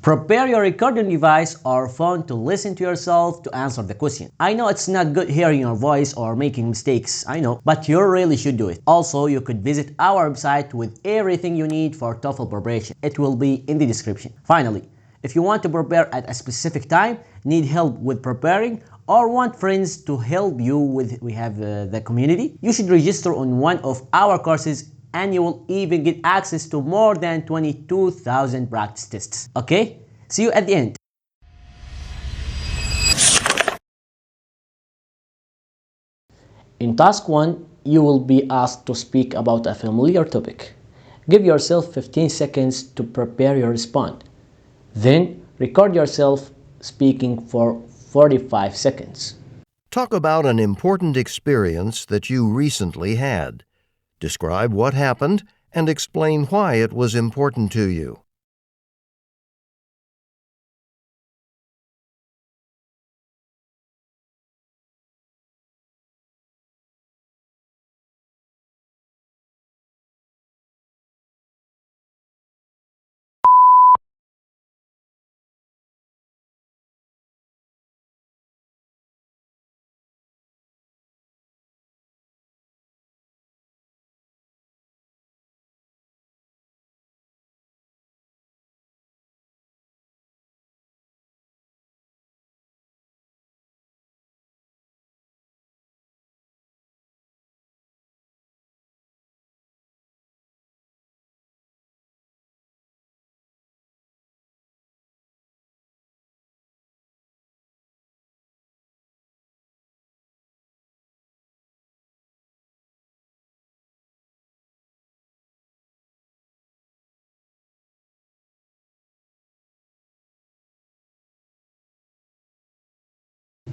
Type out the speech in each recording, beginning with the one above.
Prepare your recording device or phone to listen to yourself to answer the question. I know it's not good hearing your voice or making mistakes, I know, but you really should do it. Also, you could visit our website with everything you need for TOEFL preparation. It will be in the description. Finally, if you want to prepare at a specific time, need help with preparing, or want friends to help you with the community, you should register on one of our courses and you will even get access to more than 22,000 practice tests. Okay? See you at the end. In task 1, you will be asked to speak about a familiar topic. Give yourself 15 seconds to prepare your response. Then, record yourself speaking for 45 seconds. Talk about an important experience that you recently had. Describe what happened and explain why it was important to you.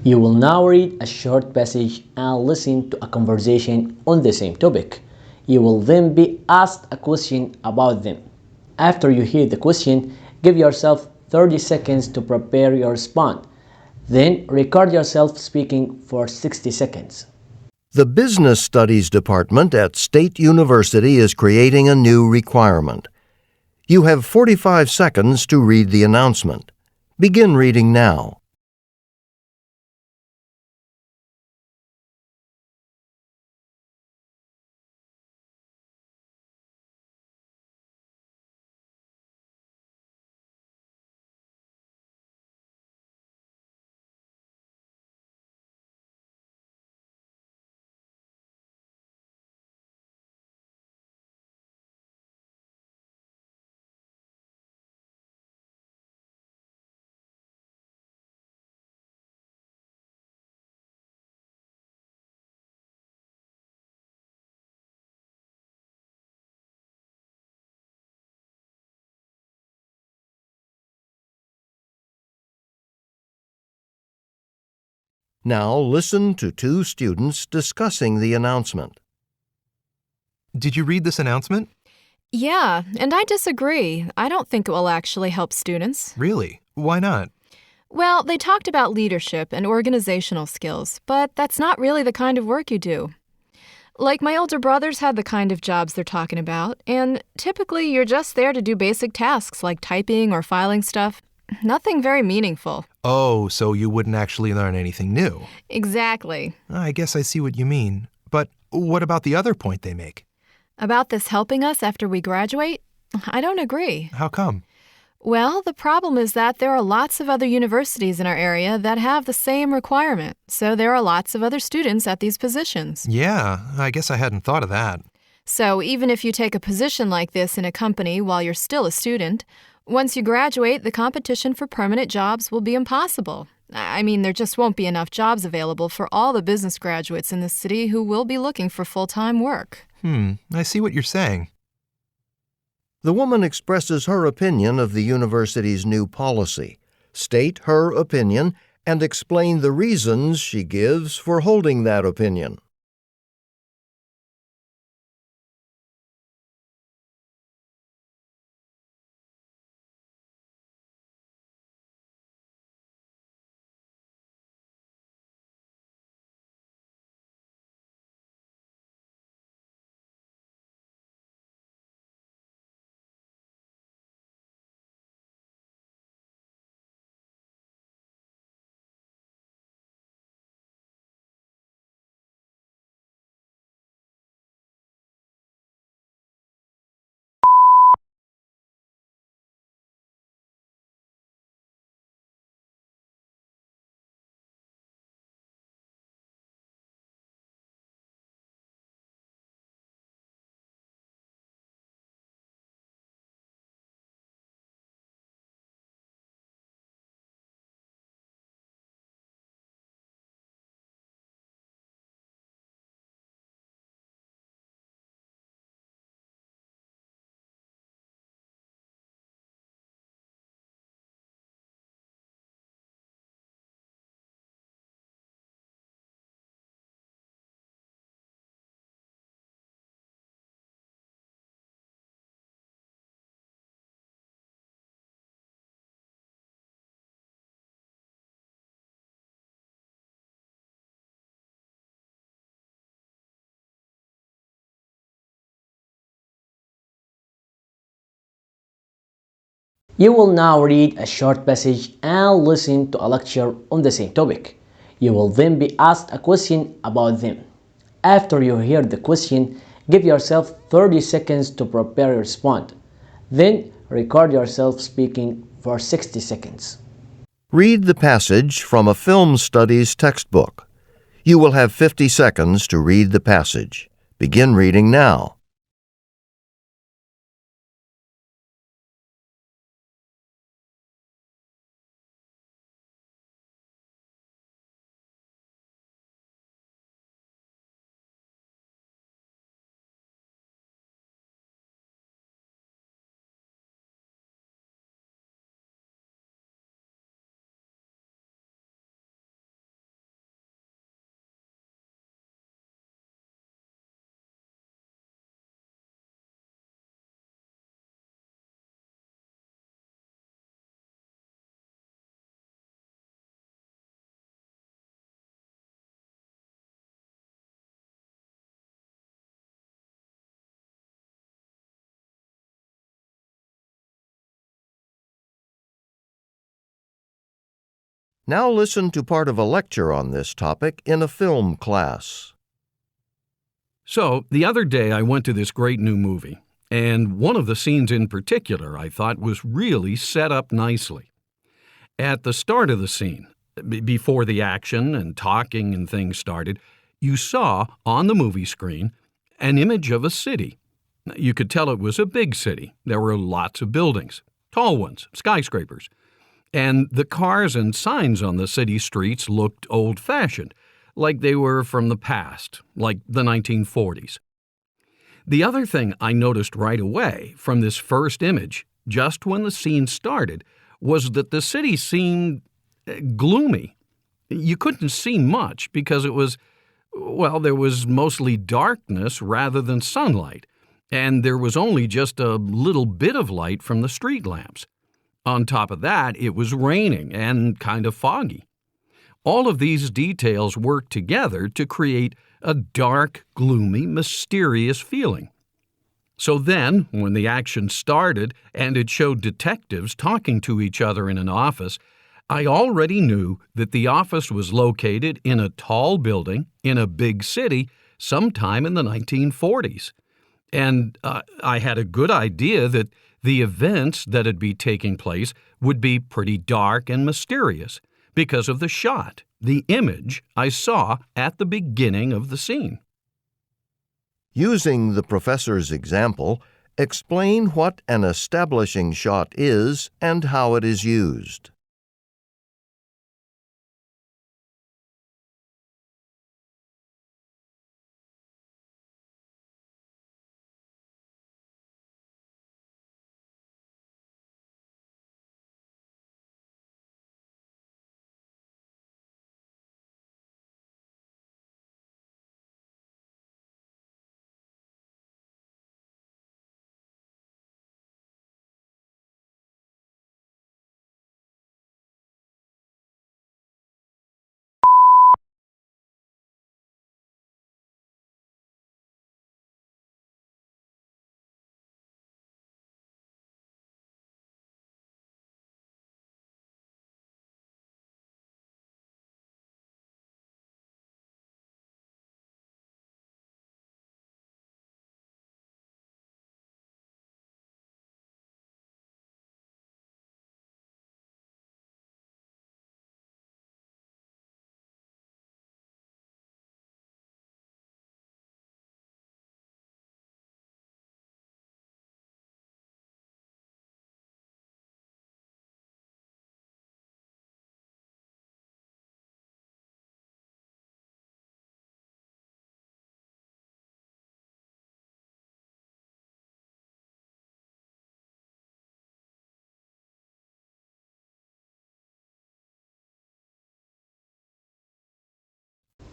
You will now read a short passage and listen to a conversation on the same topic. You will then be asked a question about them. After you hear the question, give yourself 30 seconds to prepare your response. Then record yourself speaking for 60 seconds. The Business Studies Department at State University is creating a new requirement. You have 45 seconds to read the announcement. Begin reading now. Now listen to two students discussing the announcement. Did you read this announcement? Yeah, and I disagree. I don't think it will actually help students. Really? Why not? Well, they talked about leadership and organizational skills, but that's not really the kind of work you do. Like my older brothers had the kind of jobs they're talking about, and typically you're just there to do basic tasks like typing or filing stuff. Nothing very meaningful. Oh, so you wouldn't actually learn anything new. Exactly. I guess I see what you mean. But what about the other point they make? About this helping us after we graduate? I don't agree. How come? Well, the problem is that there are lots of other universities in our area that have the same requirement, so there are lots of other students at these positions. Yeah, I guess I hadn't thought of that. So even if you take a position like this in a company while you're still a student, once you graduate, the competition for permanent jobs will be impossible. I mean, there just won't be enough jobs available for all the business graduates in the city who will be looking for full-time work. I see what you're saying. The woman expresses her opinion of the university's new policy. State her opinion and explain the reasons she gives for holding that opinion. You will now read a short passage and listen to a lecture on the same topic. You will then be asked a question about them. After you hear the question, give yourself 30 seconds to prepare your response. Then record yourself speaking for 60 seconds. Read the passage from a film studies textbook. You will have 50 seconds to read the passage. Begin reading now. Now listen to part of a lecture on this topic in a film class. So, the other day I went to this great new movie, and one of the scenes in particular I thought was really set up nicely. At the start of the scene, before the action and talking and things started, you saw on the movie screen an image of a city. You could tell it was a big city. There were lots of buildings, tall ones, skyscrapers. And the cars and signs on the city streets looked old-fashioned, like they were from the past, like the 1940s. The other thing I noticed right away from this first image, just when the scene started, was that the city seemed gloomy. You couldn't see much because there was mostly darkness rather than sunlight, and there was only just a little bit of light from the street lamps. On top of that, it was raining and kind of foggy. All of these details worked together to create a dark, gloomy, mysterious feeling. So then, when the action started and it showed detectives talking to each other in an office, I already knew that the office was located in a tall building in a big city sometime in the 1940s. And I had a good idea that the events that would be taking place would be pretty dark and mysterious because of the shot, the image I saw at the beginning of the scene. Using the professor's example, explain what an establishing shot is and how it is used.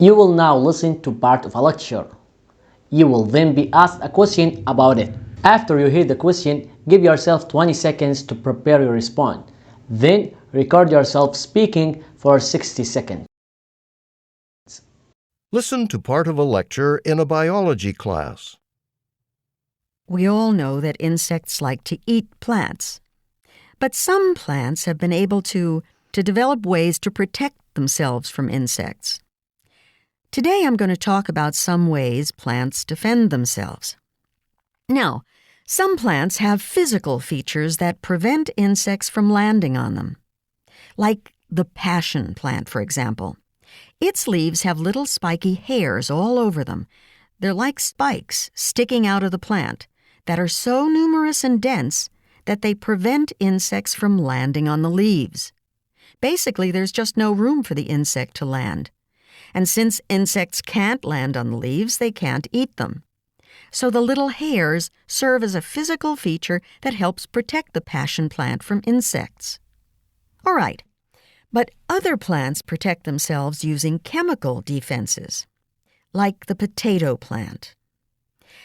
You will now listen to part of a lecture. You will then be asked a question about it. After you hear the question, give yourself 20 seconds to prepare your response. Then record yourself speaking for 60 seconds. Listen to part of a lecture in a biology class. We all know that insects like to eat plants. But some plants have been able to develop ways to protect themselves from insects. Today I'm going to talk about some ways plants defend themselves. Now, some plants have physical features that prevent insects from landing on them. Like the passion plant, for example. Its leaves have little spiky hairs all over them. They're like spikes sticking out of the plant that are so numerous and dense that they prevent insects from landing on the leaves. Basically, there's just no room for the insect to land. And since insects can't land on the leaves, they can't eat them. So the little hairs serve as a physical feature that helps protect the passion plant from insects. All right, but other plants protect themselves using chemical defenses, like the potato plant.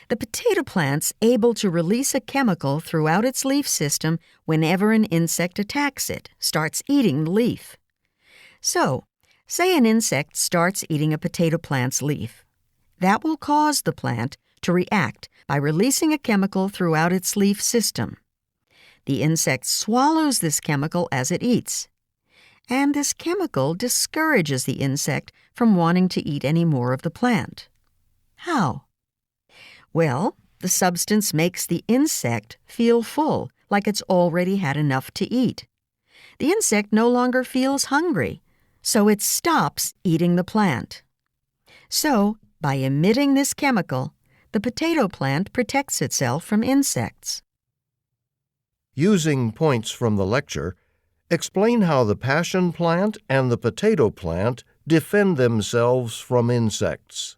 The potato plant's able to release a chemical throughout its leaf system whenever an insect attacks it, starts eating the leaf. So, say an insect starts eating a potato plant's leaf. That will cause the plant to react by releasing a chemical throughout its leaf system. The insect swallows this chemical as it eats, and this chemical discourages the insect from wanting to eat any more of the plant. How? Well, the substance makes the insect feel full, like it's already had enough to eat. The insect no longer feels hungry, so it stops eating the plant. So, by emitting this chemical, the potato plant protects itself from insects. Using points from the lecture, explain how the passion plant and the potato plant defend themselves from insects.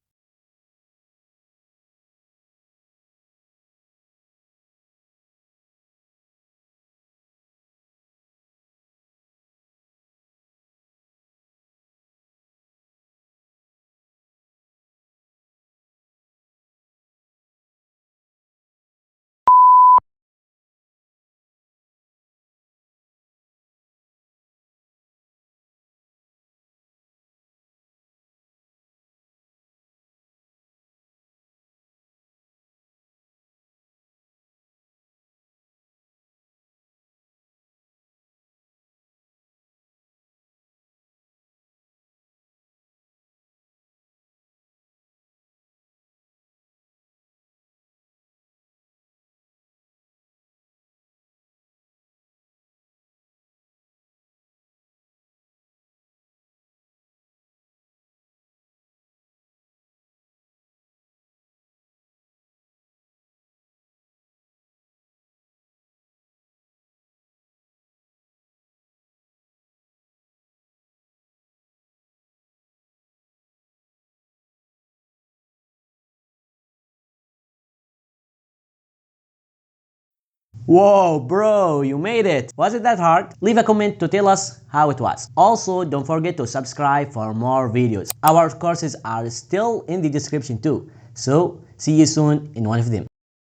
Whoa, bro, you made it! Was it that hard? Leave a comment to tell us how it was. Also, don't forget to subscribe for more videos. Our courses are still in the description too. So, see you soon in one of them.